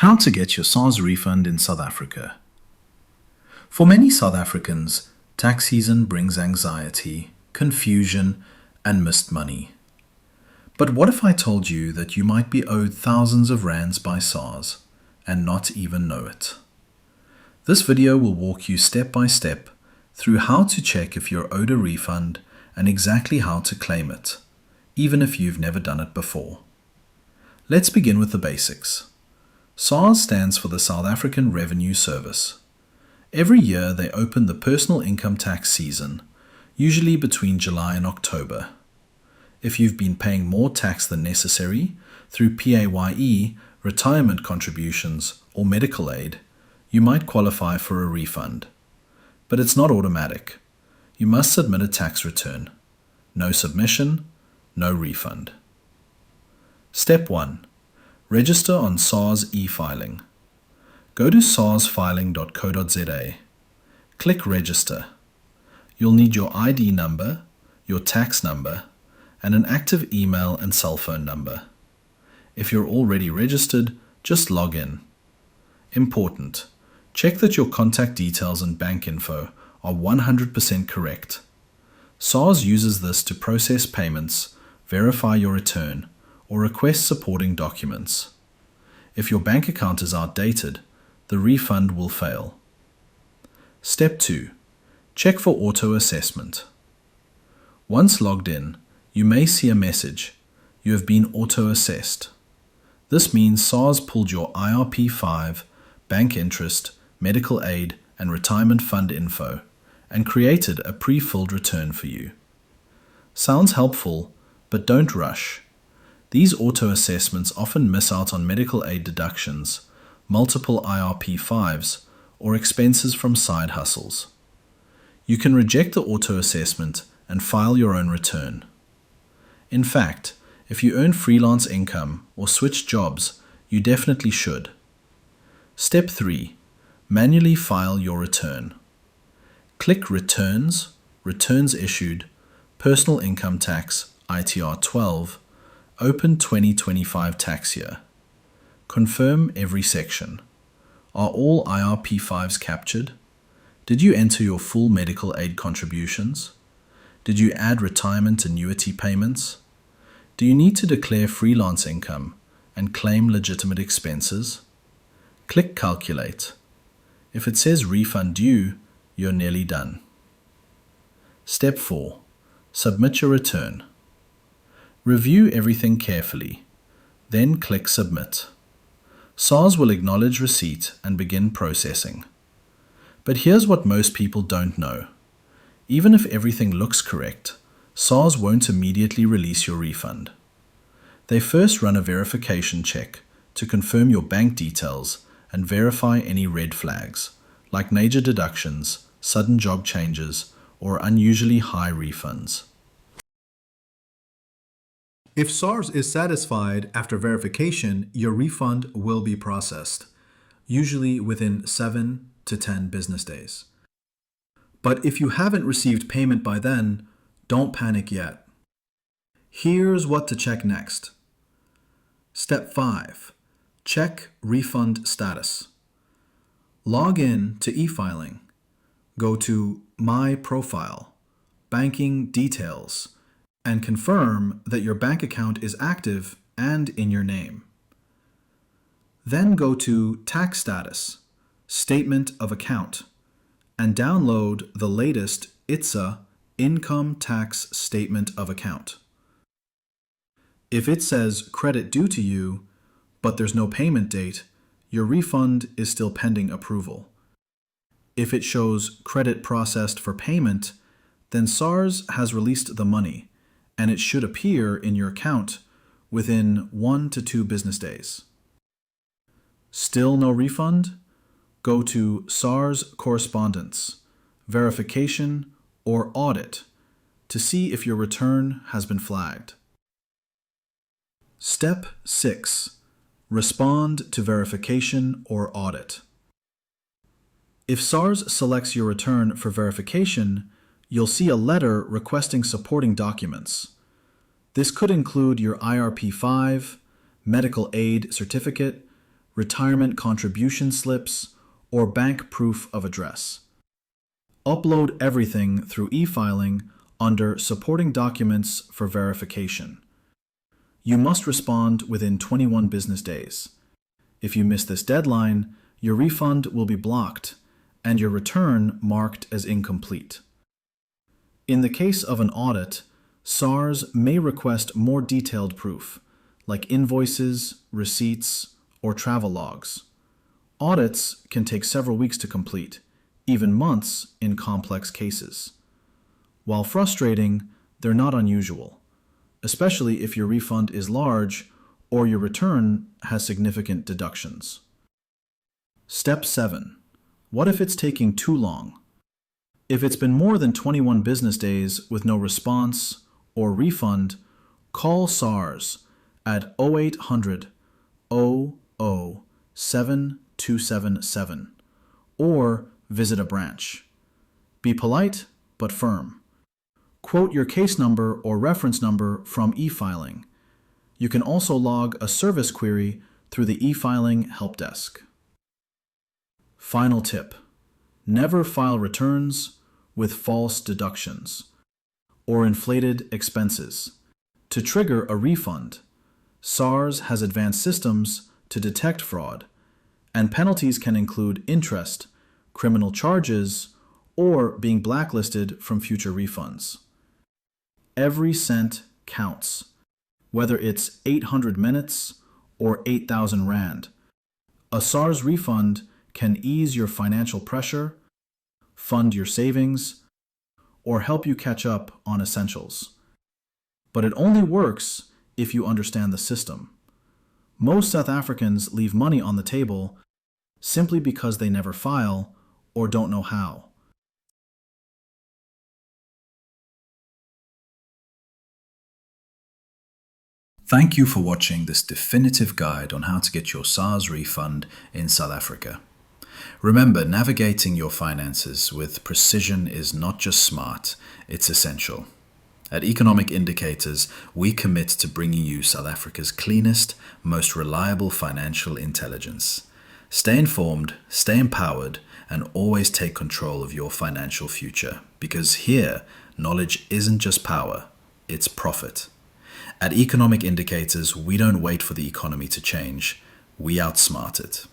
How to get your SARS refund in South Africa. For many South Africans, tax season brings anxiety, confusion, and missed money. But what if I told you that you might be owed thousands of rands by SARS and not even know it? This video will walk you step by step through how to check if you're owed a refund and exactly how to claim it, even if you've never done it before. Let's begin with the basics. SARS stands for the South African Revenue Service. Every year they open the personal income tax season, usually between July and October. If you've been paying more tax than necessary through PAYE, retirement contributions, or medical aid, you might qualify for a refund. But it's not automatic. You must submit a tax return. No submission, no refund. Step 1. Register on SARS eFiling. Go to sarsfiling.co.za. Click Register. You'll need your ID number, your tax number, and an active email and cell phone number. If you're already registered, just log in. Important: check that your contact details and bank info are 100% correct. SARS uses this to process payments, verify your return, or request supporting documents. If your bank account is outdated, the refund will fail. Step 2. Check for auto-assessment. Once logged in, you may see a message: you have been auto-assessed. This means SARS pulled your IRP5, bank interest, medical aid, and retirement fund info and created a pre-filled return for you. Sounds helpful, but don't rush. These auto-assessments often miss out on medical aid deductions, multiple IRP5s, or expenses from side hustles. You can reject the auto-assessment and file your own return. In fact, if you earn freelance income or switch jobs, you definitely should. Step 3. Manually file your return. Click Returns, Returns Issued, Personal Income Tax, ITR 12, Open 2025 tax year. Confirm every section. Are all IRP5s captured? Did you enter your full medical aid contributions? Did you add retirement annuity payments? Do you need to declare freelance income and claim legitimate expenses? Click Calculate. If it says refund due, you're nearly done. Step 4. Submit your return. Review everything carefully, then click Submit. SARS will acknowledge receipt and begin processing. But here's what most people don't know. Even if everything looks correct, SARS won't immediately release your refund. They first run a verification check to confirm your bank details and verify any red flags, like major deductions, sudden job changes, or unusually high refunds. If SARS is satisfied after verification, your refund will be processed, usually within 7 to 10 business days. But if you haven't received payment by then, don't panic yet. Here's what to check next. Step 5. Check refund status. Log in to eFiling. Go to My Profile, Banking Details, and confirm that your bank account is active and in your name. Then go to Tax Status, Statement of Account, and download the latest ITSA Income Tax Statement of Account. If it says credit due to you, but there's no payment date, your refund is still pending approval. If it shows credit processed for payment, then SARS has released the money, and it should appear in your account within 1 to 2 business days. Still no refund? Go to SARS Correspondence, Verification, or Audit to see if your return has been flagged. Step 6. Respond to verification or audit. If SARS selects your return for verification, you'll see a letter requesting supporting documents. This could include your IRP5, medical aid certificate, retirement contribution slips, or bank proof of address. Upload everything through eFiling under Supporting Documents for verification. You must respond within 21 business days. If you miss this deadline, your refund will be blocked and your return marked as incomplete. In the case of an audit, SARS may request more detailed proof, like invoices, receipts, or travel logs. Audits can take several weeks to complete, even months in complex cases. While frustrating, they're not unusual, especially if your refund is large or your return has significant deductions. Step 7. What if it's taking too long? If it's been more than 21 business days with no response or refund, call SARS at 0800 00 7277 or visit a branch. Be polite but firm. Quote your case number or reference number from eFiling. You can also log a service query through the eFiling help desk. Final tip: never file returns with false deductions or inflated expenses. To trigger a refund, SARS has advanced systems to detect fraud, and penalties can include interest, criminal charges, or being blacklisted from future refunds. Every cent counts, whether it's 800 minutes or 8,000 rand. A SARS refund can ease your financial pressure, fund your savings, or help you catch up on essentials. But it only works if you understand the system. Most South Africans leave money on the table simply because they never file or don't know how. Thank you for watching this definitive guide on how to get your SARS refund in South Africa. Remember, navigating your finances with precision is not just smart, it's essential. At Economic Indicators, we commit to bringing you South Africa's cleanest, most reliable financial intelligence. Stay informed, stay empowered, and always take control of your financial future. Because here, knowledge isn't just power, it's profit. At Economic Indicators, we don't wait for the economy to change, we outsmart it.